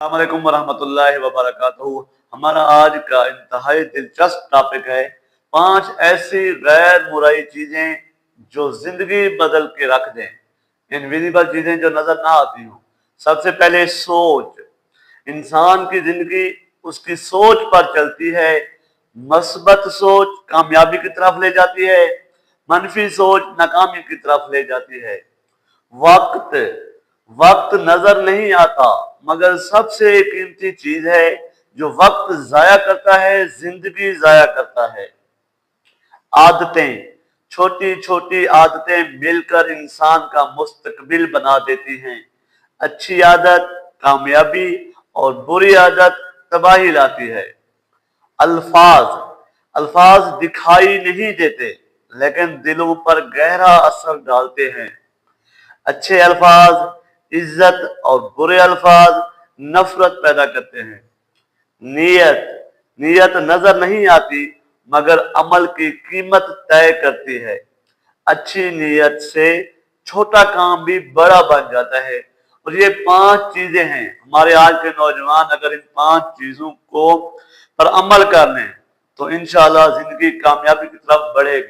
अस्सलाम वालेकुम वरहमतुल्लाहि वबरकातुहू। हमारा आज का इंतहाई दिलचस्प टॉपिक है 5 ऐसी गैर मुरई चीजें जो जिंदगी बदल के रख दें, इनविजिबल चीजें जो नजर ना आती हों। सबसे पहले सोच। इंसान की जिंदगी उसकी सोच पर चलती है। मस्बत सोच कामयाबी की तरफ ले जाती है, मनफी सोच नाकामी की तरफ ले जाती है। वक्त वक्त नजर नहीं आता मगर सबसे कीमती चीज है। जो वक्त जाया करता है जिंदगी जाया करता है। आदतें, छोटी छोटी आदतें मिलकर इंसान का मुस्तकबिल बना देती हैं। अच्छी आदत कामयाबी और बुरी आदत तबाही लाती है। अल्फाज अल्फाज दिखाई नहीं देते लेकिन दिलों पर गहरा असर डालते हैं। अच्छे अल्फाज इज्जत और बुरे अल्फाज नफरत पैदा करते हैं। नीयत नीयत नजर नहीं आती मगर अमल की कीमत तय करती है। अच्छी नीयत से छोटा काम भी बड़ा बन जाता है। और ये 5 चीजें हैं। हमारे आज के नौजवान अगर इन 5 चीजों को पर अमल कर लें तो इंशाअल्लाह जिंदगी कामयाबी की तरफ बढ़ेगी।